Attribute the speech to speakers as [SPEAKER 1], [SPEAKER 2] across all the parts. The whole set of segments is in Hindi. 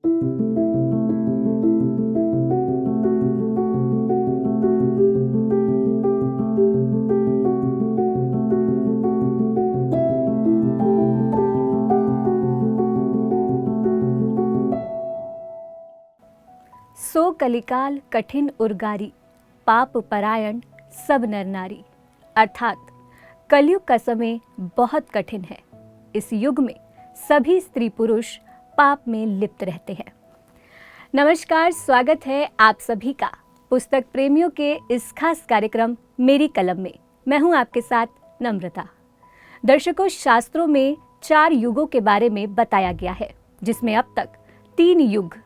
[SPEAKER 1] सो कलिकाल कठिन उर्गारी, पाप परायण सब नर नारी। अर्थात कलयुग का समय बहुत कठिन है। इस युग में सभी स्त्री पुरुष पाप में लिप्त रहते हैं। नमस्कार, स्वागत है आप सभी का पुस्तक प्रेमियों के इस खास कार्यक्रम मेरी कलम में। मैं हूं आपके साथ नम्रता। दर्शकों, शास्त्रों में 4 युगों के बारे में बताया गया है, जिसमें अब तक 3 युग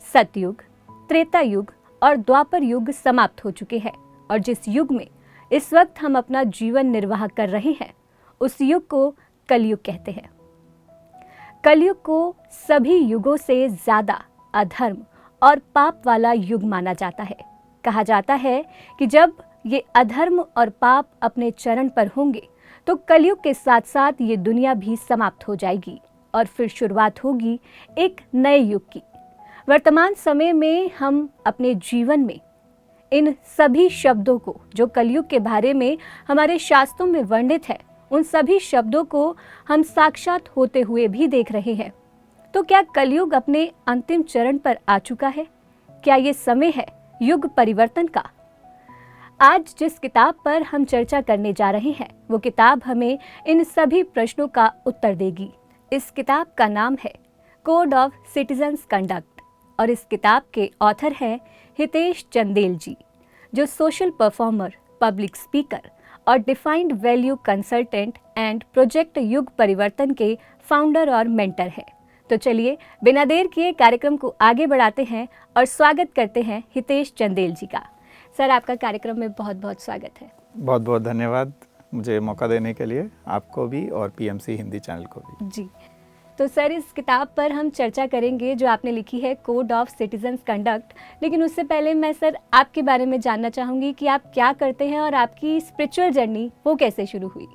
[SPEAKER 1] सतयुग, त्रेता युग और द्वापर युग समाप्त हो चुके हैं। और जिस युग में इस वक्त हम अपना जीवन निर्वाह कर रहे हैं, उस युग को कलयुग कहते हैं। कलयुग को सभी युगों से ज्यादा अधर्म और पाप वाला युग माना जाता है। कहा जाता है कि जब ये अधर्म और पाप अपने चरण पर होंगे तो कलयुग के साथ साथ ये दुनिया भी समाप्त हो जाएगी और फिर शुरुआत होगी एक नए युग की। वर्तमान समय में हम अपने जीवन में इन सभी शब्दों को, जो कलयुग के बारे में हमारे शास्त्रों में वर्णित है, उन सभी शब्दों को हम साक्षात होते हुए भी देख रहे हैं। तो क्या कलयुग अपने अंतिम चरण पर आ चुका है? क्या ये समय है युग परिवर्तन का? आज जिस किताब पर हम चर्चा करने जा रहे हैं, वो किताब हमें इन सभी प्रश्नों का उत्तर देगी। इस किताब का नाम है कोड ऑफ सिटीजन्स कंडक्ट और इस किताब के ऑथर हैं हितेश चंदेल जी, जो सोशल परफॉर्मर, पब्लिक स्पीकर और defined value consultant and project युग परिवर्तन के फाउंडर और मेंटर हैं। तो चलिए बिना देर किए कार्यक्रम को आगे बढ़ाते हैं और स्वागत करते हैं हितेश चंदेल जी का। सर, आपका कार्यक्रम में बहुत बहुत स्वागत है।
[SPEAKER 2] बहुत बहुत धन्यवाद मुझे मौका देने के लिए, आपको भी और पीएमसी हिंदी चैनल को भी।
[SPEAKER 1] जी, तो सर, इस किताब पर हम चर्चा करेंगे जो आपने लिखी है, कोड ऑफ सिटीजन्स कंडक्ट। लेकिन उससे पहले मैं सर आपके बारे में जानना चाहूँगी कि आप क्या करते हैं और आपकी स्पिरिचुअल जर्नी वो कैसे शुरू हुई?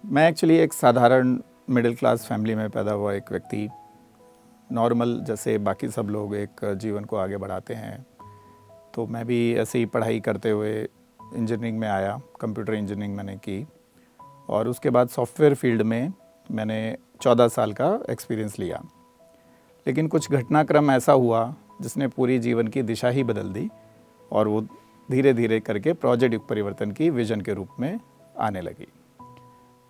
[SPEAKER 2] मैं एक्चुअली एक साधारण मिडिल क्लास फैमिली में पैदा हुआ एक व्यक्ति। नॉर्मल जैसे बाकी सब लोग एक जीवन को आगे बढ़ाते हैं, तो मैं भी ऐसे ही पढ़ाई करते हुए इंजीनियरिंग में आया। कंप्यूटर इंजीनियरिंग मैंने की और उसके बाद सॉफ्टवेयर फील्ड में मैंने 14 साल का एक्सपीरियंस लिया। लेकिन कुछ घटनाक्रम ऐसा हुआ जिसने पूरी जीवन की दिशा ही बदल दी और वो धीरे धीरे करके प्रोजेक्ट युग परिवर्तन की विजन के रूप में आने लगी।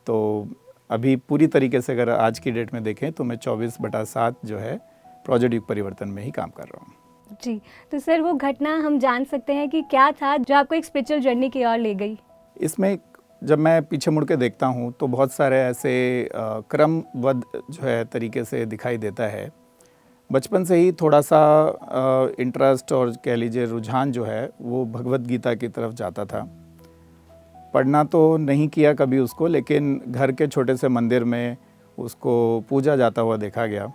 [SPEAKER 2] तो अभी पूरी तरीके से अगर आज की डेट में देखें तो मैं 24/7 जो है प्रोजेक्ट युग परिवर्तन में ही काम कर रहा हूँ।
[SPEAKER 1] जी, तो सर वो घटना हम जान सकते हैं कि क्या था जो आपको एक स्पिरिचुअल जर्नी की ओर ले गई?
[SPEAKER 2] इसमें जब मैं पीछे मुड़ के देखता हूँ तो बहुत सारे ऐसे क्रमबद्ध जो है तरीके से दिखाई देता है। बचपन से ही थोड़ा सा इंटरेस्ट और कह लीजिए रुझान जो है वो भगवत गीता की तरफ जाता था। पढ़ना तो नहीं किया कभी उसको, लेकिन घर के छोटे से मंदिर में उसको पूजा जाता हुआ देखा गया।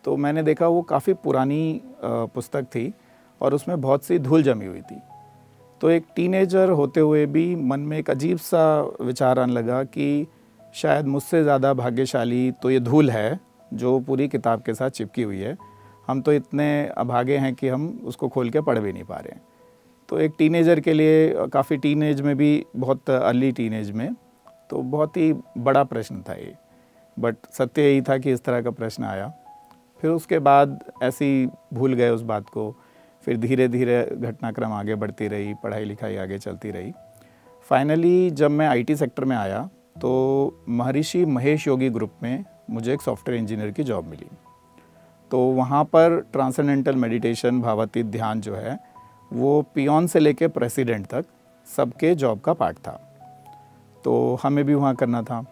[SPEAKER 2] तो मैंने देखा वो काफ़ी पुरानी पुस्तक थी और उसमें बहुत सी धूल जमी हुई थी। तो एक टीनेजर होते हुए भी मन में एक अजीब सा विचार आने लगा कि शायद मुझसे ज़्यादा भाग्यशाली तो ये धूल है जो पूरी किताब के साथ चिपकी हुई है। हम तो इतने अभागे हैं कि हम उसको खोल के पढ़ भी नहीं पा रहे हैं। तो एक टीनेजर के लिए, काफ़ी टीनेज में भी, बहुत अर्ली टीनेज में, तो बहुत ही बड़ा प्रश्न था ये। बट सत्य यही था कि इस तरह का प्रश्न आया। फिर उसके बाद ऐसे ही भूल गए उस बात को। फिर धीरे धीरे घटनाक्रम आगे बढ़ती रही, पढ़ाई लिखाई आगे चलती रही। फाइनली जब मैं आईटी सेक्टर में आया तो महर्षि महेश योगी ग्रुप में मुझे एक सॉफ्टवेयर इंजीनियर की जॉब मिली। तो वहाँ पर ट्रांसेंडेंटल मेडिटेशन, भावातीत ध्यान जो है वो पियोन से लेके प्रेसिडेंट तक सबके जॉब का पार्ट था। तो हमें भी वहाँ करना था,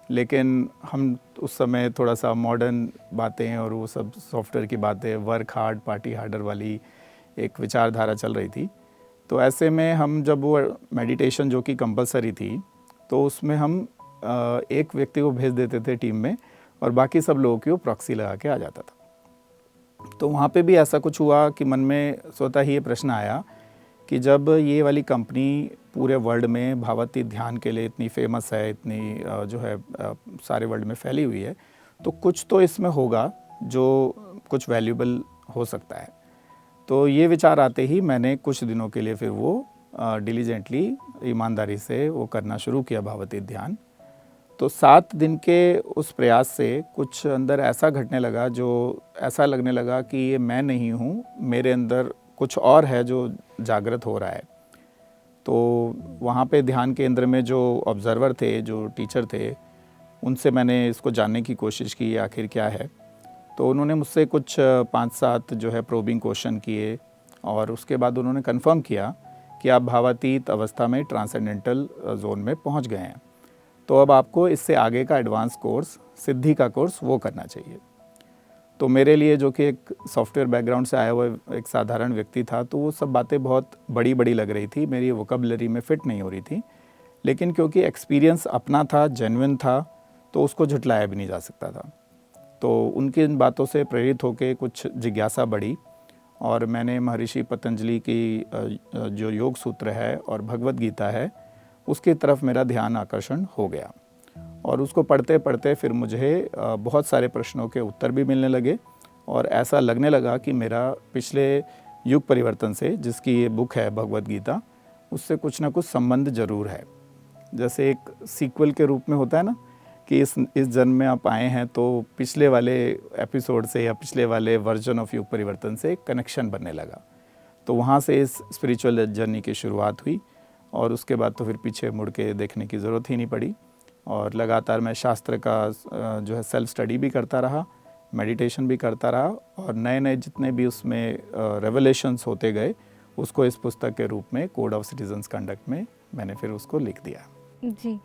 [SPEAKER 2] लेकिन हम उस समय थोड़ा सा मॉडर्न बातें और वो सब सॉफ्टवेयर की बातें, वर्क हार्ड पार्टी हार्डर वाली एक विचारधारा चल रही थी। तो ऐसे में हम जब वो मेडिटेशन जो कि कंपलसरी थी, तो उसमें हम एक व्यक्ति को भेज देते थे टीम में और बाकी सब लोगों की वो प्रॉक्सी लगा के आ जाता था। तो वहाँ पे भी ऐसा कुछ हुआ कि मन में स्वतः ही ये प्रश्न आया कि जब ये वाली कंपनी पूरे वर्ल्ड में भावातीत ध्यान के लिए इतनी फेमस है, इतनी जो है सारे वर्ल्ड में फैली हुई है, तो कुछ तो इसमें होगा जो कुछ वैल्यूबल हो सकता है। तो ये विचार आते ही मैंने कुछ दिनों के लिए फिर वो डिलीजेंटली, ईमानदारी से वो करना शुरू किया भावातीत ध्यान। तो 7 दिन के उस प्रयास से कुछ अंदर ऐसा घटने लगा, जो ऐसा लगने लगा कि ये मैं नहीं हूँ, मेरे अंदर कुछ और है जो जागृत हो रहा है। तो वहाँ पे ध्यान केंद्र में जो ऑब्ज़र्वर थे, जो टीचर थे, उनसे मैंने इसको जानने की कोशिश की आखिर क्या है। तो उन्होंने मुझसे कुछ 5-7 जो है प्रोबिंग क्वेश्चन किए और उसके बाद उन्होंने कंफर्म किया कि आप भावातीत अवस्था में ट्रांसेंडेंटल जोन में पहुँच गए हैं। तो अब आपको इससे आगे का एडवांस कोर्स, सिद्धि का कोर्स, वो करना चाहिए। तो मेरे लिए, जो कि एक सॉफ्टवेयर बैकग्राउंड से आया हुआ एक साधारण व्यक्ति था, तो वो सब बातें बहुत बड़ी बड़ी लग रही थी, मेरी वोकैबुलरी में फ़िट नहीं हो रही थी। लेकिन क्योंकि एक्सपीरियंस अपना था, जेन्युइन था, तो उसको झुटलाया भी नहीं जा सकता था। तो उनकी इन बातों से प्रेरित होकर कुछ जिज्ञासा बढ़ी और मैंने महर्षि पतंजलि की जो योग सूत्र है और भगवत गीता है, उसकी तरफ मेरा ध्यान आकर्षण हो गया। और उसको पढ़ते पढ़ते फिर मुझे बहुत सारे प्रश्नों के उत्तर भी मिलने लगे और ऐसा लगने लगा कि मेरा पिछले युग परिवर्तन से, जिसकी ये बुक है भगवत गीता, उससे कुछ ना कुछ संबंध ज़रूर है। जैसे एक सीक्वल के रूप में होता है ना, कि इस जन्म में आप आए हैं तो पिछले वाले एपिसोड से या पिछले वाले वर्जन ऑफ युग परिवर्तन से एक कनेक्शन बनने लगा। तो वहाँ से इस स्पिरिचुअल जर्नी की शुरुआत हुई और उसके बाद तो फिर पीछे मुड़ के देखने की ज़रूरत ही नहीं पड़ी। और लगातार मैं शास्त्र का जो है सेल्फ स्टडी भी करता रहा, मेडिटेशन भी करता रहा और नए नए जितने भी उसमें रेवलेशंस होते गए, उसको इस पुस्तक के रूप में कोड ऑफ सिटीजन्स कंडक्ट में मैंने फिर उसको लिख दिया।
[SPEAKER 1] जी,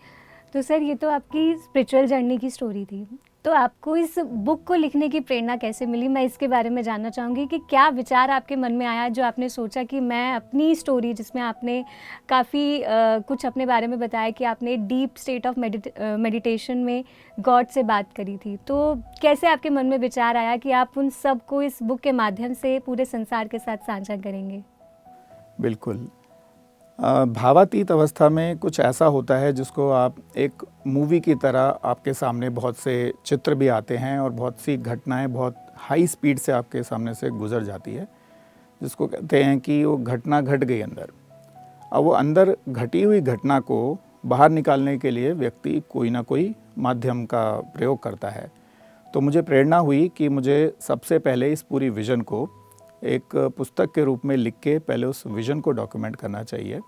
[SPEAKER 1] तो सर ये तो आपकी स्पिरिचुअल जर्नी की स्टोरी थी। तो आपको इस बुक को लिखने की प्रेरणा कैसे मिली? मैं इसके बारे में जानना चाहूँगी कि क्या विचार आपके मन में आया जो आपने सोचा कि मैं अपनी स्टोरी, जिसमें आपने काफ़ी कुछ अपने बारे में बताया कि आपने डीप स्टेट ऑफ मेडिटेशन में गॉड से बात करी थी। तो कैसे आपके मन में विचार आया कि आप उन सब को इस बुक के माध्यम से पूरे संसार के साथ साझा करेंगे?
[SPEAKER 2] बिल्कुल। भावातीत अवस्था में कुछ ऐसा होता है जिसको आप एक मूवी की तरह, आपके सामने बहुत से चित्र भी आते हैं और बहुत सी घटनाएं बहुत हाई स्पीड से आपके सामने से गुजर जाती है, जिसको कहते हैं कि वो घटना घट गई अंदर। अब वो अंदर घटी हुई घटना को बाहर निकालने के लिए व्यक्ति कोई ना कोई माध्यम का प्रयोग करता है। तो मुझे प्रेरणा हुई कि मुझे सबसे पहले इस पूरी विज़न को एक पुस्तक के रूप में लिख के पहले उस विज़न को डॉक्यूमेंट करना चाहिए,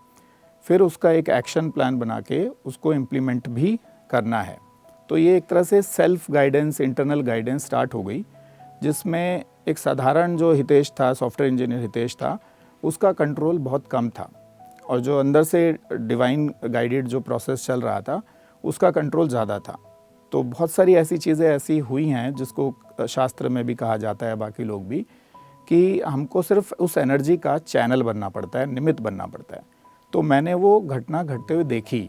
[SPEAKER 2] फिर उसका एक एक्शन प्लान बना के उसको इम्प्लीमेंट भी करना है। तो ये एक तरह से self guidance, internal guidance start हो गई, जिसमें एक साधारण जो हितेश था, सॉफ्टवेयर इंजीनियर हितेश था, उसका कंट्रोल बहुत कम था और जो अंदर से डिवाइन गाइडेड जो प्रोसेस चल रहा था, उसका कंट्रोल ज़्यादा था। तो बहुत सारी ऐसी चीज़ें ऐसी हुई हैं जिसको शास्त्र में भी कहा जाता है, बाकी लोग भी, कि हमको सिर्फ उस एनर्जी का चैनल बनना पड़ता है, निमित्त बनना पड़ता है। तो मैंने वो घटना घटते हुए देखी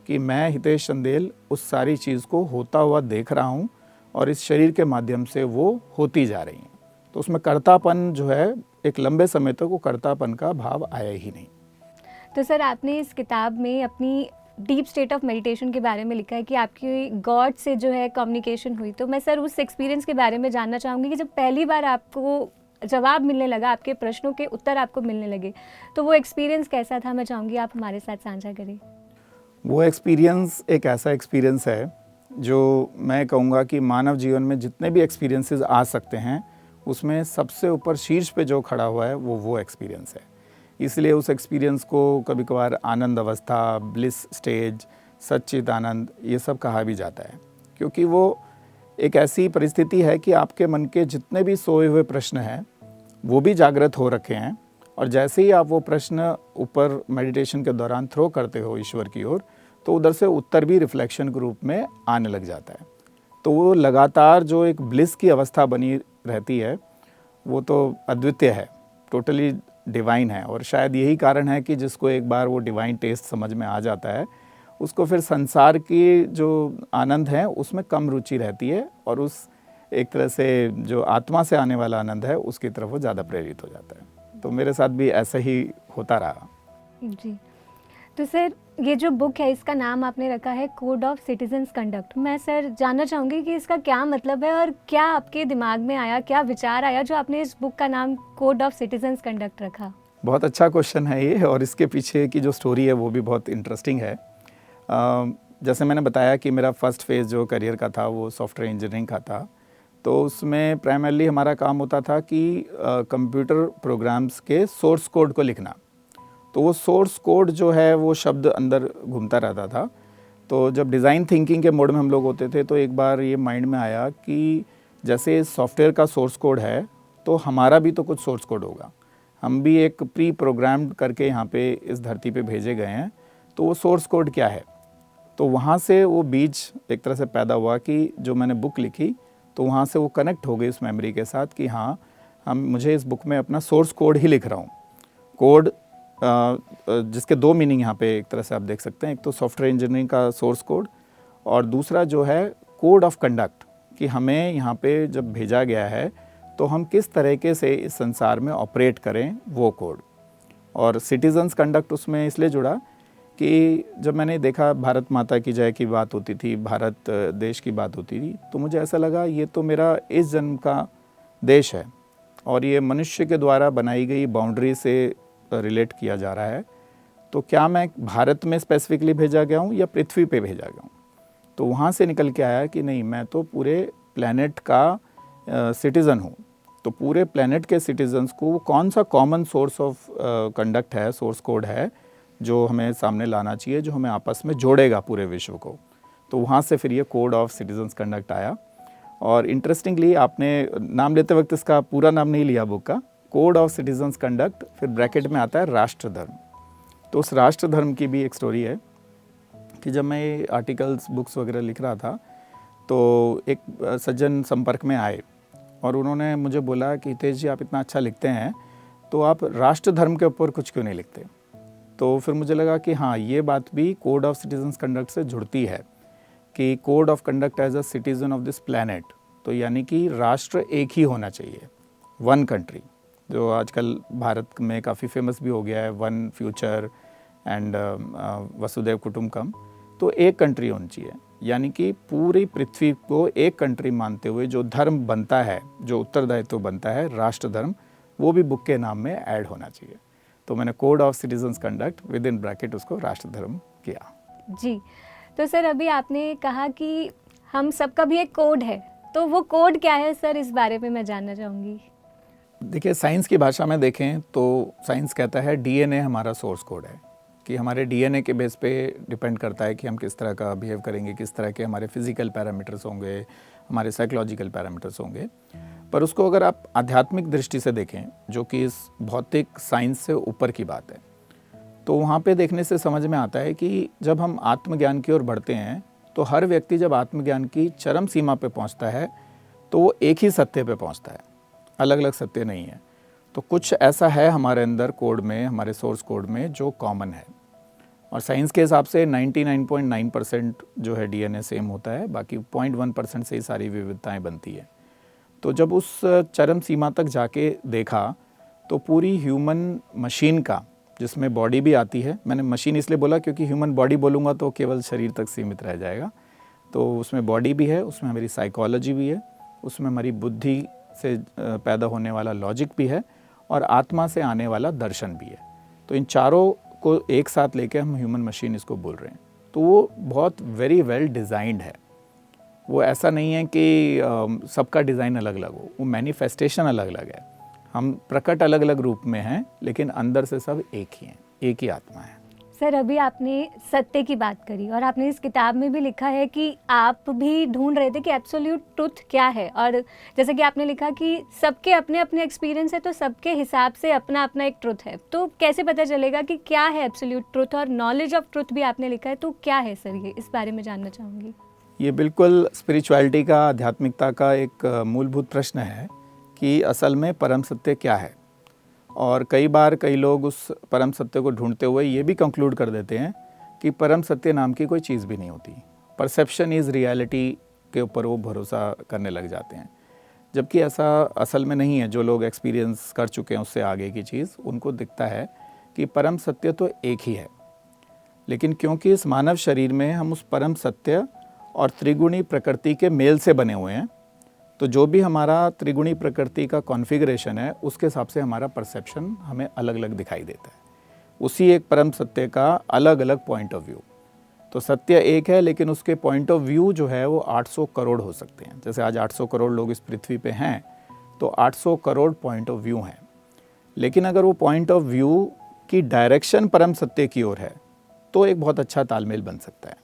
[SPEAKER 2] कि मैं, हितेश चंदेल, उस सारी चीज़ को होता हुआ देख रहा हूँ और इस शरीर के माध्यम से वो होती जा रही हैं। तो उसमें कर्तापन जो है, एक लंबे समय तक वो कर्तापन का भाव आया ही नहीं।
[SPEAKER 1] तो सर आपने इस किताब में अपनी डीप स्टेट ऑफ मेडिटेशन के बारे में लिखा है कि आपकी गॉड से जो है कम्युनिकेशन हुई। तो मैं सर उस एक्सपीरियंस के बारे में जानना चाहूँगी कि जब पहली बार आपको जवाब मिलने लगा, आपके प्रश्नों के उत्तर आपको मिलने लगे, तो वो एक्सपीरियंस कैसा था? मैं चाहूँगी आप हमारे साथ साझा करें।
[SPEAKER 2] वो एक्सपीरियंस एक ऐसा एक्सपीरियंस है जो मैं कहूँगा कि मानव जीवन में जितने भी एक्सपीरियंसेस आ सकते हैं, उसमें सबसे ऊपर शीर्ष पे जो खड़ा हुआ है वो एक्सपीरियंस है। इसलिए उस एक्सपीरियंस को कभी कभार आनंद अवस्था, ब्लिस स्टेज, सच्चित आनंद, ये सब कहा भी जाता है, क्योंकि वो एक ऐसी परिस्थिति है कि आपके मन के जितने भी सोए हुए प्रश्न हैं वो भी जागृत हो रखे हैं और जैसे ही आप वो प्रश्न ऊपर मेडिटेशन के दौरान थ्रो करते हो ईश्वर की ओर, तो उधर से उत्तर भी रिफ्लेक्शन के रूप में आने लग जाता है। तो वो लगातार जो एक ब्लिस की अवस्था बनी रहती है, वो तो अद्वितीय है, टोटली डिवाइन है। और शायद यही कारण है कि जिसको एक बार वो डिवाइन टेस्ट समझ में आ जाता है, उसको फिर संसार की जो आनंद है उसमें कम रुचि रहती है और उस एक तरह से जो आत्मा से आने वाला आनंद है उसकी तरफ वो ज़्यादा प्रेरित हो जाता है। तो मेरे साथ भी ऐसा ही होता रहा।
[SPEAKER 1] जी, तो सर ये जो बुक है इसका नाम आपने रखा है कोड ऑफ सिटीजन्स कंडक्ट। मैं सर जानना चाहूँगी कि इसका क्या मतलब है और क्या आपके दिमाग में आया, क्या विचार आया जो आपने इस बुक का नाम कोड ऑफ सिटीजन्स कंडक्ट रखा?
[SPEAKER 2] बहुत अच्छा क्वेश्चन है ये, और इसके पीछे की जो स्टोरी है वो भी बहुत इंटरेस्टिंग है। जैसे मैंने बताया कि मेरा फर्स्ट फेज़ जो करियर का था वो सॉफ्टवेयर इंजीनियरिंग का था, तो उसमें प्राइमरली हमारा काम होता था कि कंप्यूटर प्रोग्राम्स के सोर्स कोड को लिखना। तो वो सोर्स कोड जो है वो शब्द अंदर घूमता रहता था। तो जब डिज़ाइन थिंकिंग के मोड में हम लोग होते थे तो एक बार ये माइंड में आया कि जैसे सॉफ्टवेयर का सोर्स कोड है तो हमारा भी तो कुछ सोर्स कोड होगा, हम भी एक प्री प्रोग्राम्ड करके यहाँ पे इस धरती पे भेजे गए हैं, तो वो सोर्स कोड क्या है। तो वहाँ से वो बीज एक तरह से पैदा हुआ कि जो मैंने बुक लिखी तो वहाँ से वो कनेक्ट हो गई उस मेमोरी के साथ कि हाँ, मुझे इस बुक में अपना सोर्स कोड ही लिख रहा हूँ। कोड जिसके दो मीनिंग यहाँ पे एक तरह से आप देख सकते हैं, एक तो सॉफ्टवेयर इंजीनियरिंग का सोर्स कोड और दूसरा जो है कोड ऑफ कंडक्ट, कि हमें यहाँ पे जब भेजा गया है तो हम किस तरीके से इस संसार में ऑपरेट करें, वो कोड। और सिटीजन्स कंडक्ट उसमें इसलिए जुड़ा कि जब मैंने देखा भारत माता की जय की बात होती थी, भारत देश की बात होती थी, तो मुझे ऐसा लगा ये तो मेरा इस जन्म का देश है और ये मनुष्य के द्वारा बनाई गई बाउंड्री से रिलेट किया जा रहा है, तो क्या मैं भारत में स्पेसिफिकली भेजा गया हूँ या पृथ्वी पे भेजा गया हूँ। तो वहाँ से निकल के आया कि नहीं, मैं तो पूरे प्लैनेट का सिटीज़न हूँ। तो पूरे प्लैनेट के सिटीजन्स को कौन सा कॉमन सोर्स ऑफ कंडक्ट है, सोर्स कोड है जो हमें सामने लाना चाहिए, जो हमें आपस में जोड़ेगा पूरे विश्व को। तो वहाँ से फिर ये कोड ऑफ सिटीजन्स कंडक्ट आया। और इंटरेस्टिंगली आपने नाम लेते वक्त इसका पूरा नाम नहीं लिया बुक का, कोड ऑफ सिटीजन्स कंडक्ट, फिर ब्रैकेट में आता है राष्ट्र धर्म। तो उस राष्ट्र धर्म की भी एक स्टोरी है कि जब मैं ये आर्टिकल्स बुक्स वगैरह लिख रहा था तो एक सज्जन संपर्क में आए और उन्होंने मुझे बोला कि हितेश जी, आप इतना अच्छा लिखते हैं तो आप राष्ट्र धर्म के ऊपर कुछ क्यों नहीं लिखते। तो फिर मुझे लगा कि हाँ, ये बात भी कोड ऑफ सिटीजन्स कंडक्ट से जुड़ती है कि code of conduct as a citizen of this planet, तो यानी कि राष्ट्र एक ही होना चाहिए, वन कंट्री, जो आजकल भारत में काफ़ी फेमस भी हो गया है, वन फ्यूचर एंड वसुधैव कुटुंबकम। तो एक कंट्री होनी चाहिए, यानी कि पूरी पृथ्वी को एक कंट्री मानते हुए जो धर्म बनता है, जो उत्तरदायित्व बनता है राष्ट्र धर्म, वो भी बुक के नाम में ऐड होना चाहिए। तो मैंने code of citizens conduct with in bracket उसको राष्ट्र धर्म किया।
[SPEAKER 1] जी, तो सर अभी आपने कहा कि हम सबका भी एक कोड है, तो वो कोड क्या है सर, इस बारे में मैं जानना चाहूँगी।
[SPEAKER 2] देखिए, साइंस की भाषा में देखें तो साइंस कहता है डीएनए हमारा सोर्स कोड है, कि हमारे डीएनए के बेस पे डिपेंड करता है कि हम किस तरह का बिहेव करेंगे, किस तरह के हमारे फिजिकल पैरामीटर्स होंगे, हमारे साइकोलॉजिकल पैरामीटर्स होंगे। पर उसको अगर आप आध्यात्मिक दृष्टि से देखें, जो कि इस भौतिक साइंस से ऊपर की बात है, तो वहाँ पे देखने से समझ में आता है कि जब हम आत्मज्ञान की ओर बढ़ते हैं तो हर व्यक्ति जब आत्मज्ञान की चरम सीमा पे पहुँचता है तो वो एक ही सत्य पे पहुँचता है, अलग अलग सत्य नहीं है। तो कुछ ऐसा है हमारे अंदर कोड में, हमारे सोर्स कोड में, जो कॉमन है। और साइंस के हिसाब से 99.9% जो है डीएनए सेम होता है, बाकी 0.1% से ही सारी विविधताएं बनती है। तो जब उस चरम सीमा तक जाके देखा तो पूरी ह्यूमन मशीन का, जिसमें बॉडी भी आती है, मैंने मशीन इसलिए बोला क्योंकि ह्यूमन बॉडी बोलूँगा तो केवल शरीर तक सीमित रह जाएगा, तो उसमें बॉडी भी है, उसमें हमारी साइकोलॉजी भी है, उसमें हमारी बुद्धि से पैदा होने वाला लॉजिक भी है और आत्मा से आने वाला दर्शन भी है। तो इन चारों को एक साथ लेके हम ह्यूमन मशीन इसको बोल रहे हैं। तो वो बहुत वेरी वेल डिज़ाइंड है। वो ऐसा नहीं है कि सबका डिज़ाइन अलग अलग हो, वो मैनिफेस्टेशन अलग अलग है। हम प्रकट अलग अलग रूप में हैं, लेकिन अंदर से सब एक ही हैं, एक ही आत्मा है।
[SPEAKER 1] सर अभी आपने सत्य की बात करी और आपने इस किताब में भी लिखा है कि आप भी ढूंढ रहे थे कि एब्सोल्यूट ट्रुथ क्या है, और जैसे कि आपने लिखा कि सबके अपने अपने एक्सपीरियंस है, तो सबके हिसाब से अपना अपना एक ट्रुथ है। तो कैसे पता चलेगा कि क्या है एब्सोल्यूट ट्रुथ, और नॉलेज ऑफ ट्रुथ भी आपने लिखा है, तो क्या है सर ये, इस बारे में जानना चाहूँगी।
[SPEAKER 2] ये बिल्कुल स्पिरिचुअलिटी का, आध्यात्मिकता का एक मूलभूत प्रश्न है कि असल में परम सत्य क्या है। और कई बार कई लोग उस परम सत्य को ढूंढते हुए ये भी कंक्लूड कर देते हैं कि परम सत्य नाम की कोई चीज़ भी नहीं होती, परसेप्शन इज़ रियलिटी के ऊपर वो भरोसा करने लग जाते हैं, जबकि ऐसा असल में नहीं है। जो लोग एक्सपीरियंस कर चुके हैं उससे आगे की चीज़, उनको दिखता है कि परम सत्य तो एक ही है। लेकिन क्योंकि इस मानव शरीर में हम उस परम सत्य और त्रिगुणी प्रकृति के मेल से बने हुए हैं, तो जो भी हमारा त्रिगुणी प्रकृति का कॉन्फ़िगरेशन है उसके हिसाब से हमारा परसेप्शन हमें अलग अलग दिखाई देता है। उसी एक परम सत्य का अलग अलग पॉइंट ऑफ व्यू। तो सत्य एक है, लेकिन उसके पॉइंट ऑफ व्यू जो है वो 800 करोड़ हो सकते हैं। जैसे आज 800 करोड़ लोग इस पृथ्वी पे हैं, तो 800 करोड़ पॉइंट ऑफ व्यू हैं। लेकिन अगर वो पॉइंट ऑफ व्यू की डायरेक्शन परम सत्य की ओर है तो एक बहुत अच्छा तालमेल बन सकता है।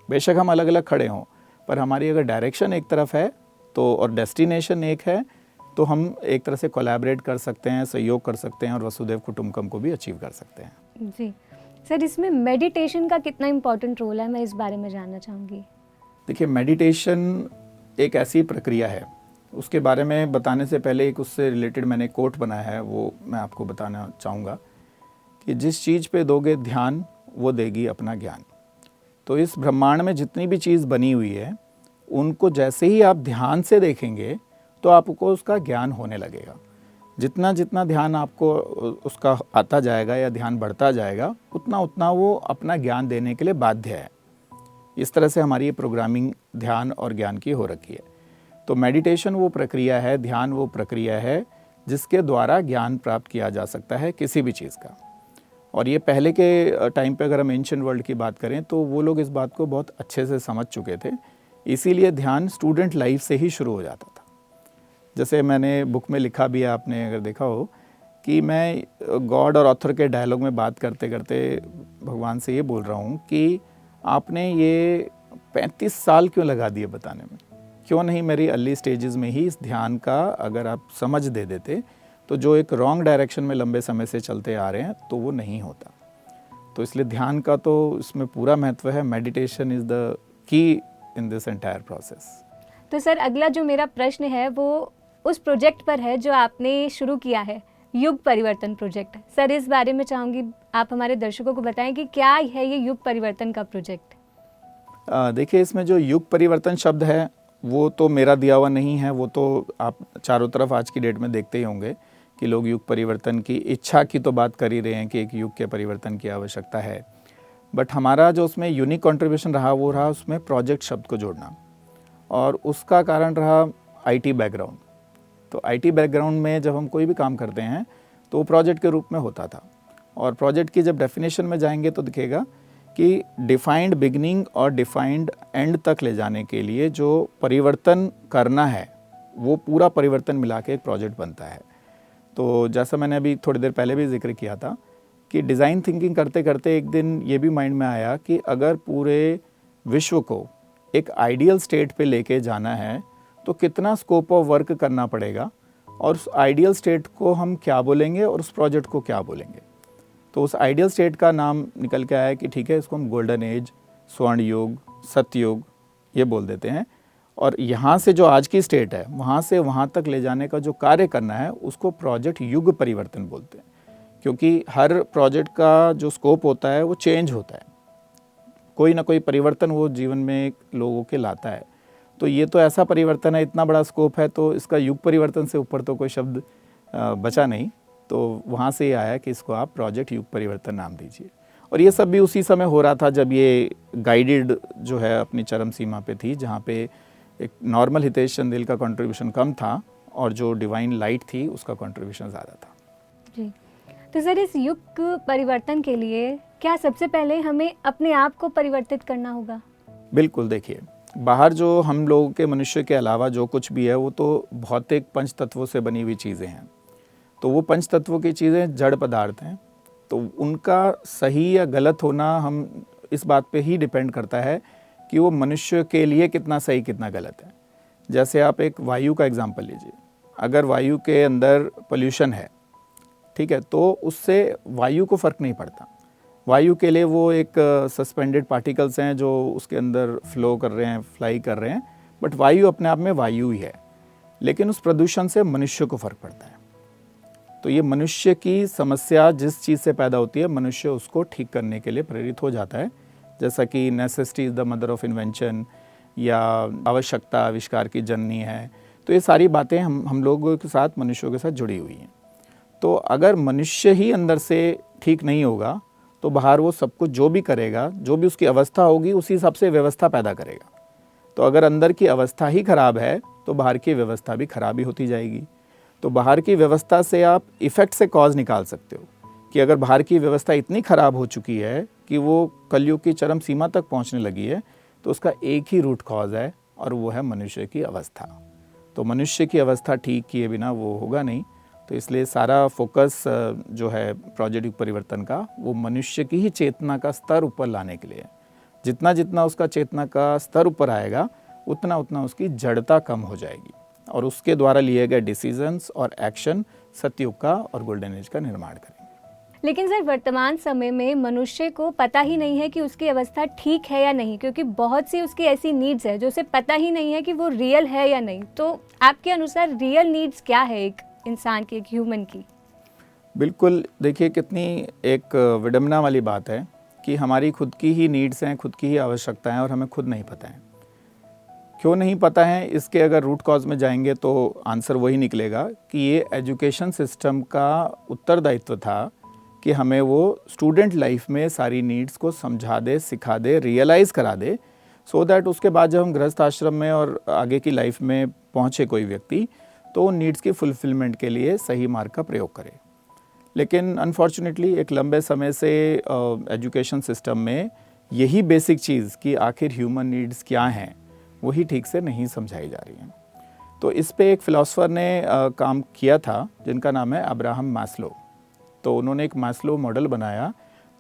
[SPEAKER 2] बेशक हम अलग अलग खड़े हों, पर हमारी अगर डायरेक्शन एक तरफ है तो और डेस्टिनेशन एक है, तो हम एक तरह से कोलैबोरेट कर सकते हैं, सहयोग कर सकते हैं और वसुधैव कुटुंबकम को भी अचीव कर सकते हैं।
[SPEAKER 1] जी सर, इसमें मेडिटेशन का कितना इम्पोर्टेंट रोल है, मैं इस बारे में जानना चाहूँगी।
[SPEAKER 2] देखिए, मेडिटेशन एक ऐसी प्रक्रिया है, उसके बारे में बताने से पहले एक उससे रिलेटेड मैंने कोट बनाया है, वो मैं आपको बताना चाहूँगा कि जिस चीज़ पे दोगे ध्यान वो देगी अपना ज्ञान। तो इस ब्रह्मांड में जितनी भी चीज़ बनी हुई है उनको जैसे ही आप ध्यान से देखेंगे तो आपको उसका ज्ञान होने लगेगा। जितना जितना ध्यान आपको उसका आता जाएगा या ध्यान बढ़ता जाएगा, उतना उतना वो अपना ज्ञान देने के लिए बाध्य है। इस तरह से हमारी ये प्रोग्रामिंग ध्यान और ज्ञान की हो रखी है। तो मेडिटेशन वो प्रक्रिया है, ध्यान वो प्रक्रिया है जिसके द्वारा ज्ञान प्राप्त किया जा सकता है किसी भी चीज़ का। और ये पहले के टाइम पे अगर हम एंशिएंट वर्ल्ड की बात करें तो वो लोग इस बात को बहुत अच्छे से समझ चुके थे, इसीलिए ध्यान स्टूडेंट लाइफ से ही शुरू हो जाता था। जैसे मैंने बुक में लिखा भी है, आपने अगर देखा हो, कि मैं गॉड और ऑथर के डायलॉग में बात करते करते भगवान से ये बोल रहा हूँ कि आपने ये 35 साल क्यों लगा दिए बताने में, क्यों नहीं मेरी अर्ली स्टेजेस में ही इस ध्यान का अगर आप समझ दे देते तो जो एक रॉन्ग डायरेक्शन में लंबे समय से चलते आ रहे हैं तो वो नहीं होता। तो इसलिए ध्यान का तो इसमें पूरा महत्व है। Meditation is the key in this entire process.
[SPEAKER 1] तो सर, अगला जो मेरा प्रश्न है वो उस प्रोजेक्ट पर है जो आपने शुरू किया है, युग परिवर्तन प्रोजेक्ट। सर, इस बारे में चाहूँगी आप हमारे दर्शकों को बताएं कि क्या है ये युग परिवर्तन का प्रोजेक्ट।
[SPEAKER 2] देखिए, इसमें जो युग परिवर्तन शब्द है वो तो मेरा दिया हुआ नहीं है, वो तो आप चारों तरफ आज की डेट में देखते ही होंगे कि लोग युग परिवर्तन की इच्छा की तो बात कर ही रहे हैं कि एक युग के परिवर्तन की आवश्यकता है। बट हमारा जो उसमें यूनिक कंट्रीब्यूशन रहा वो रहा उसमें प्रोजेक्ट शब्द को जोड़ना, और उसका कारण रहा आईटी बैकग्राउंड। तो आईटी बैकग्राउंड में जब हम कोई भी काम करते हैं तो वो प्रोजेक्ट के रूप में होता था, और प्रोजेक्ट की जब डेफिनेशन में जाएंगे तो दिखेगा कि डिफाइंड बिगनिंग और डिफाइंड एंड तक ले जाने के लिए जो परिवर्तन करना है वो पूरा परिवर्तन मिला के एक प्रोजेक्ट बनता है। तो जैसा मैंने अभी थोड़ी देर पहले भी जिक्र किया था कि डिज़ाइन थिंकिंग करते करते एक दिन ये भी माइंड में आया कि अगर पूरे विश्व को एक आइडियल स्टेट पे लेके जाना है तो कितना स्कोप ऑफ वर्क करना पड़ेगा, और उस आइडियल स्टेट को हम क्या बोलेंगे और उस प्रोजेक्ट को क्या बोलेंगे। तो उस आइडियल स्टेट का नाम निकल के आया कि ठीक है, इसको हम गोल्डन एज, स्वर्ण युग, सतयुग ये बोल देते हैं। और यहाँ से जो आज की स्टेट है वहाँ से वहाँ तक ले जाने का जो कार्य करना है उसको प्रोजेक्ट युग परिवर्तन बोलते हैं, क्योंकि हर प्रोजेक्ट का जो स्कोप होता है वो चेंज होता है, कोई ना कोई परिवर्तन वो जीवन में लोगों के लाता है। तो ये तो ऐसा परिवर्तन है, इतना बड़ा स्कोप है, तो इसका युग परिवर्तन से ऊपर तो कोई शब्द बचा नहीं। तो वहाँ से ये आया कि इसको आप प्रोजेक्ट युग परिवर्तन नाम दीजिए। और ये सब भी उसी समय हो रहा था जब ये गाइडेड जो है अपनी चरम सीमा पे थी, जहाँ पे एक नॉर्मल हितेश चंदेल का कंट्रीब्यूशन कम था और जो डिवाइन लाइट थी उसका कंट्रीब्यूशन ज़्यादा था।
[SPEAKER 1] जी, तो सर, इस युग परिवर्तन के लिए क्या सबसे पहले हमें अपने आप को परिवर्तित करना होगा? बिल्कुल।
[SPEAKER 2] देखिए, बाहर जो हम लोगों के मनुष्य के अलावा जो कुछ भी है वो तो भौतिक पंच तत्वों से बनी हुई चीज़ें हैं। तो वो पंच तत्वों की चीज़ें जड़ पदार्थ हैं, तो उनका सही या गलत होना हम इस बात पे ही डिपेंड करता है कि वो मनुष्य के लिए कितना सही कितना गलत है। जैसे आप एक वायु का एग्जांपल लीजिए, अगर वायु के अंदर पोल्यूशन है, ठीक है, तो उससे वायु को फ़र्क नहीं पड़ता। वायु के लिए वो एक सस्पेंडेड पार्टिकल्स हैं जो उसके अंदर फ्लो कर रहे हैं, फ्लाई कर रहे हैं, बट वायु अपने आप में वायु ही है। लेकिन उस प्रदूषण से मनुष्य को फ़र्क पड़ता है। तो ये मनुष्य की समस्या जिस चीज़ से पैदा होती है, मनुष्य उसको ठीक करने के लिए प्रेरित हो जाता है। जैसा कि necessity is the mother of invention, या आवश्यकता आविष्कार की जननी है। तो ये सारी बातें हम लोगों के साथ, मनुष्यों के साथ जुड़ी हुई हैं। तो अगर मनुष्य ही अंदर से ठीक नहीं होगा तो बाहर वो सब कुछ जो भी करेगा, जो भी उसकी अवस्था होगी उसी हिसाब से व्यवस्था पैदा करेगा। तो अगर अंदर की अवस्था ही खराब है तो बाहर की व्यवस्था भी खराब ही होती जाएगी। तो बाहर की व्यवस्था से आप इफ़ेक्ट से कॉज निकाल सकते हो कि अगर बाहर की व्यवस्था इतनी खराब हो चुकी है कि वो कलयुग की चरम सीमा तक पहुंचने लगी है, तो उसका एक ही रूट कॉज है और वो है मनुष्य की अवस्था। तो मनुष्य की अवस्था ठीक किए बिना वो होगा नहीं। तो इसलिए सारा फोकस जो है प्रोजेक्ट युग परिवर्तन का, वो मनुष्य की ही चेतना का स्तर ऊपर लाने के लिए है। जितना जितना उसका चेतना का स्तर ऊपर आएगा उतना उतना उसकी जड़ता कम हो जाएगी और उसके द्वारा लिए गए डिसीजंस और एक्शन सतयुग का और गोल्डन एज का निर्माण करेंगे।
[SPEAKER 1] लेकिन सर, वर्तमान समय में मनुष्य को पता ही नहीं है कि उसकी अवस्था ठीक है या नहीं, क्योंकि बहुत सी उसकी ऐसी नीड्स है जो उसे पता ही नहीं है कि वो रियल है या नहीं। तो आपके अनुसार रियल नीड्स क्या है एक इंसान की, एक ह्यूमन की?
[SPEAKER 2] बिल्कुल, देखिए कितनी एक विडंबना वाली बात है कि हमारी खुद की ही नीड्स हैं, खुद की ही आवश्यकताएं और हमें खुद नहीं पता है। क्यों नहीं पता है, इसके अगर रूट कॉज में जाएंगे तो आंसर वही निकलेगा कि ये एजुकेशन सिस्टम का उत्तरदायित्व था कि हमें वो स्टूडेंट लाइफ में सारी नीड्स को समझा दे, सिखा दे, रियलाइज़ करा दे, सो दैट उसके बाद जब हम गृहस्थ आश्रम में और आगे की लाइफ में पहुँचे कोई व्यक्ति, तो उन नीड्स की फुलफिलमेंट के लिए सही मार्ग का प्रयोग करे। लेकिन अनफॉर्चुनेटली एक लंबे समय से एजुकेशन सिस्टम में यही बेसिक चीज़ कि आखिर ह्यूमन नीड्स क्या हैं, वही ठीक से नहीं समझाई जा रही हैं। तो इस पे एक फ़िलासफ़र ने काम किया था जिनका नाम है अब्राहम मैस्लो। तो उन्होंने एक मैस्लो मॉडल बनाया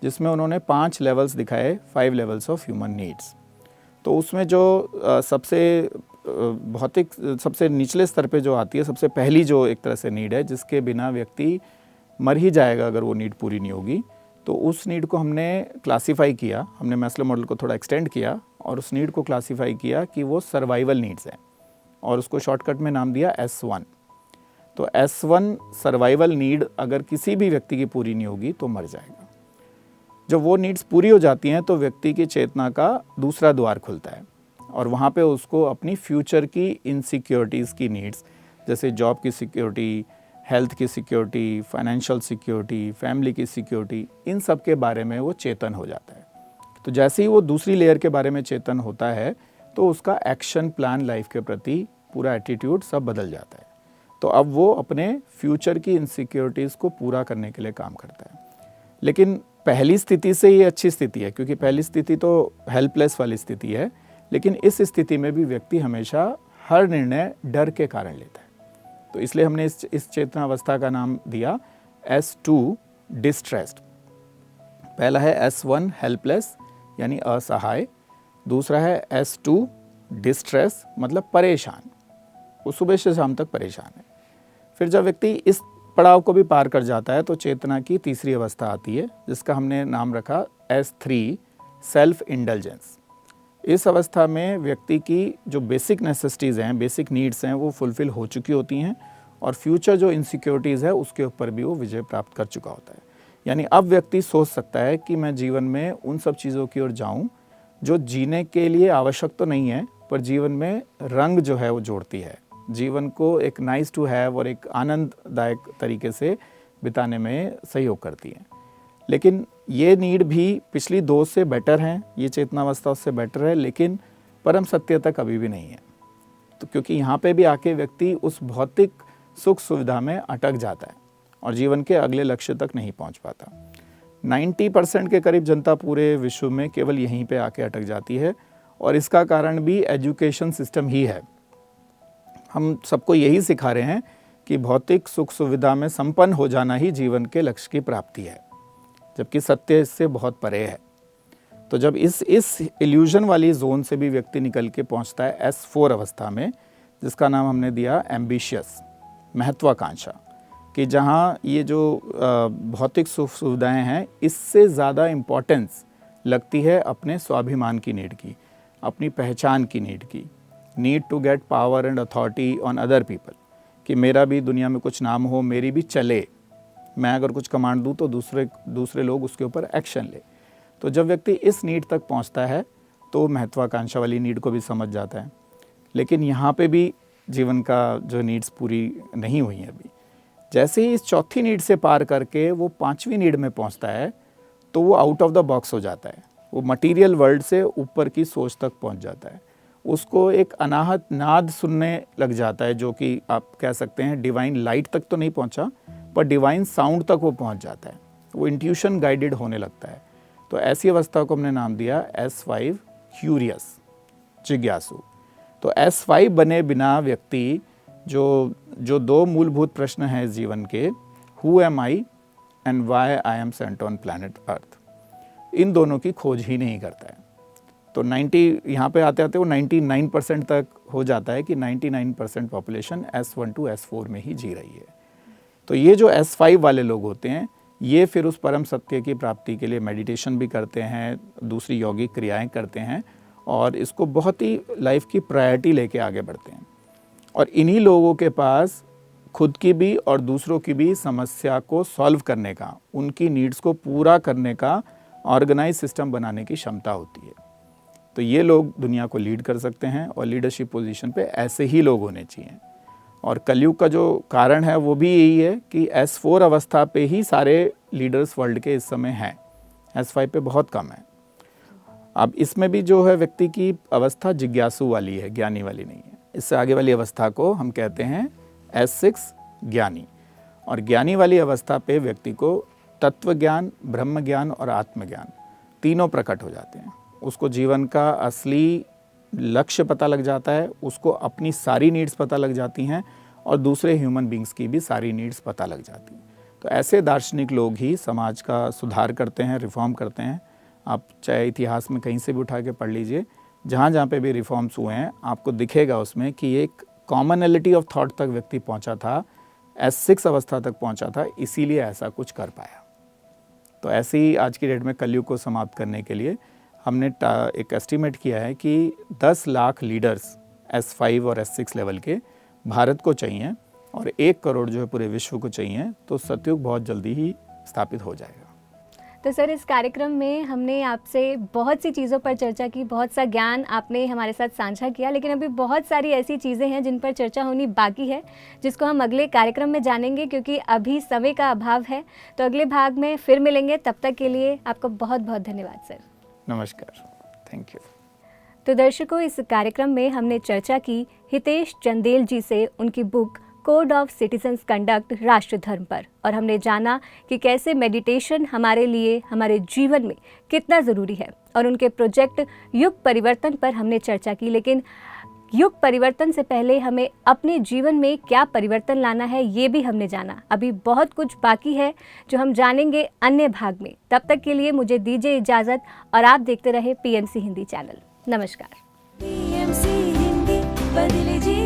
[SPEAKER 2] जिसमें उन्होंने 5 लेवल्स दिखाए, 5 लेवल्स ऑफ ह्यूमन नीड्स। तो उसमें जो सबसे भौतिक सबसे निचले स्तर पे जो आती है, सबसे पहली जो एक तरह से नीड है जिसके बिना व्यक्ति मर ही जाएगा अगर वो नीड पूरी नहीं होगी, तो उस नीड को हमने क्लासीफाई किया। हमने मैस्लो मॉडल को थोड़ा एक्सटेंड किया और उस नीड को क्लासीफाई किया कि वो सर्वाइवल नीड्स हैं और उसको शॉर्टकट में नाम दिया S1। तो S1 सर्वाइवल नीड अगर किसी भी व्यक्ति की पूरी नहीं होगी तो मर जाएगा। जब वो नीड्स पूरी हो जाती हैं तो व्यक्ति की चेतना का दूसरा द्वार खुलता है और वहाँ पे उसको अपनी फ्यूचर की इनसिक्योरिटीज़ की नीड्स, जैसे जॉब की सिक्योरिटी, हेल्थ की सिक्योरिटी, फाइनेंशियल सिक्योरिटी, फैमिली की सिक्योरिटी, इन सब के बारे में वो चेतन हो जाता है। तो जैसे ही वो दूसरी लेयर के बारे में चेतन होता है तो उसका एक्शन प्लान लाइफ के प्रति पूरा एटीट्यूड सब बदल जाता है। तो अब वो अपने फ्यूचर की इनसिक्योरिटीज़ को पूरा करने के लिए काम करता है। लेकिन पहली स्थिति से ये अच्छी स्थिति है, क्योंकि पहली स्थिति तो हेल्पलेस वाली स्थिति है, लेकिन इस स्थिति में भी व्यक्ति हमेशा हर निर्णय डर के कारण लेता है। तो इसलिए हमने इस चेतना अवस्था का नाम दिया S2 डिस्ट्रेस्ड। पहला है S1 हेल्पलेस यानी असहाय, दूसरा है S2 डिस्ट्रेस मतलब परेशान, वो सुबह से शाम तक परेशान है। फिर जब व्यक्ति इस पड़ाव को भी पार कर जाता है तो चेतना की तीसरी अवस्था आती है जिसका हमने नाम रखा S3 सेल्फ इंडल्जेंस। इस अवस्था में व्यक्ति की जो बेसिक नेसेसिटीज़ हैं, बेसिक नीड्स हैं, वो फुलफ़िल हो चुकी होती हैं और फ्यूचर जो इनसिक्योरिटीज़ है उसके ऊपर भी वो विजय प्राप्त कर चुका होता है। यानी अब व्यक्ति सोच सकता है कि मैं जीवन में उन सब चीज़ों की ओर जाऊं जो जीने के लिए आवश्यक तो नहीं है, पर जीवन में रंग जो है वो जोड़ती है, जीवन को एक नाइस टू हैव और एक आनंददायक तरीके से बिताने में सहयोग करती है। लेकिन ये नीड भी पिछली 2 से बेटर हैं, ये चेतनावस्था उससे बेटर है, लेकिन परम सत्य तक अभी भी नहीं है। तो क्योंकि यहाँ पे भी आके व्यक्ति उस भौतिक सुख सुविधा में अटक जाता है और जीवन के अगले लक्ष्य तक नहीं पहुँच पाता। 90% के करीब जनता पूरे विश्व में केवल यहीं पे आके अटक जाती है और इसका कारण भी एजुकेशन सिस्टम ही है। हम सबको यही सिखा रहे हैं कि भौतिक सुख सुविधा में संपन्न हो जाना ही जीवन के लक्ष्य की प्राप्ति है, जबकि सत्य इससे बहुत परे है। तो जब इस इल्यूजन वाली जोन से भी व्यक्ति निकल के पहुंचता है S4 अवस्था में, जिसका नाम हमने दिया एम्बिशियस, महत्वाकांक्षा, कि जहां ये जो भौतिक सुख सुविधाएं हैं इससे ज़्यादा इम्पोर्टेंस लगती है अपने स्वाभिमान की नीड की, अपनी पहचान की नीड की, need to get power and authority on other people, कि मेरा भी दुनिया में कुछ नाम हो, मेरी भी चले, मैं अगर कुछ कमांड दूँ तो दूसरे लोग उसके ऊपर एक्शन ले। तो जब व्यक्ति इस नीड तक पहुंचता है तो महत्वाकांक्षा वाली नीड को भी समझ जाता है। लेकिन यहाँ पे भी जीवन का जो नीड्स पूरी नहीं हुई हैं अभी। जैसे ही इस चौथी नीड से पार करके वो 5वीं नीड में पहुंचता है तो वो आउट ऑफ द बॉक्स हो जाता है, वो मटेरियल वर्ल्ड से ऊपर की सोच तक पहुंच जाता है, उसको एक अनाहत नाद सुनने लग जाता है, जो कि आप कह सकते हैं डिवाइन लाइट तक तो नहीं पहुंचा पर डिवाइन साउंड तक वो पहुंच जाता है, वो इंट्यूशन गाइडेड होने लगता है। तो ऐसी अवस्था को हमने नाम दिया S5 क्यूरियस, जिज्ञासु। तो S5 बने बिना व्यक्ति जो दो मूलभूत प्रश्न हैं इस जीवन के, who am I and why I am sent on planet earth, इन दोनों की खोज ही नहीं करता है। तो 90 यहाँ पे आते आते वो 99% तक हो जाता है कि 99% पॉपुलेशन S1 to S4 में ही जी रही है। तो ये जो S5 वाले लोग होते हैं, ये फिर उस परम सत्य की प्राप्ति के लिए मेडिटेशन भी करते हैं, दूसरी यौगिक क्रियाएं करते हैं और इसको बहुत ही लाइफ की प्रायोरिटी लेके आगे बढ़ते हैं। और इन्हीं लोगों के पास खुद की भी और दूसरों की भी समस्या को सॉल्व करने का, उनकी नीड्स को पूरा करने का ऑर्गेनाइज सिस्टम बनाने की क्षमता होती है। तो ये लोग दुनिया को लीड कर सकते हैं और लीडरशिप पोजीशन पे ऐसे ही लोग होने चाहिए। और कलयुग का जो कारण है वो भी यही है कि S4 अवस्था पे ही सारे लीडर्स वर्ल्ड के इस समय हैं, S5 पे बहुत कम है। अब इसमें भी जो है व्यक्ति की अवस्था जिज्ञासु वाली है, ज्ञानी वाली नहीं है। इससे आगे वाली अवस्था को हम कहते हैं S6 ज्ञानी। और ज्ञानी वाली अवस्था पे व्यक्ति को तत्व ज्ञान, ब्रह्म ज्ञान और आत्मज्ञान तीनों प्रकट हो जाते हैं। उसको जीवन का असली लक्ष्य पता लग जाता है, उसको अपनी सारी नीड्स पता लग जाती हैं और दूसरे ह्यूमन बींग्स की भी सारी नीड्स पता लग जाती हैं। तो ऐसे दार्शनिक लोग ही समाज का सुधार करते हैं, रिफॉर्म करते हैं। आप चाहे इतिहास में कहीं से भी उठा के पढ़ लीजिए, जहाँ जहाँ पे भी रिफॉर्म्स हुए हैं आपको दिखेगा उसमें कि एक कॉमनैलिटी ऑफ थॉट तक व्यक्ति पहुँचा था, S6 अवस्था तक पहुँचा था, इसीलिए ऐसा कुछ कर पाया। तो ऐसे ही आज की डेट में कलयुग को समाप्त करने के लिए हमने एक एस्टीमेट किया है कि 10 लाख लीडर्स S5 और S6 लेवल के भारत को चाहिए और 1 करोड़ जो है पूरे विश्व को चाहिए। तो सतयुग बहुत जल्दी ही स्थापित हो जाएगा।
[SPEAKER 1] तो सर, इस कार्यक्रम में हमने आपसे बहुत सी चीज़ों पर चर्चा की, बहुत सा ज्ञान आपने हमारे साथ साझा किया, लेकिन अभी बहुत सारी ऐसी चीज़ें हैं जिन पर चर्चा होनी बाकी है, जिसको हम अगले कार्यक्रम में जानेंगे, क्योंकि अभी समय का अभाव है। तो अगले भाग में फिर मिलेंगे, तब तक के लिए आपका बहुत बहुत धन्यवाद सर।
[SPEAKER 2] नमस्कार, थैंक यू।
[SPEAKER 1] तो दर्शकों, इस कार्यक्रम में हमने चर्चा की हितेश चंदेल जी से उनकी book code of citizens conduct राष्ट्र धर्म पर, और हमने जाना कि कैसे मेडिटेशन हमारे लिए, हमारे जीवन में कितना ज़रूरी है, और उनके प्रोजेक्ट युग परिवर्तन पर हमने चर्चा की। लेकिन युग परिवर्तन से पहले हमें अपने जीवन में क्या परिवर्तन लाना है, ये भी हमने जाना। अभी बहुत कुछ बाकी है जो हम जानेंगे अन्य भाग में। तब तक के लिए मुझे दीजिए इजाज़त और आप देखते रहे PMC हिंदी चैनल। नमस्कार।
[SPEAKER 3] PMC हिंदी, बदले जी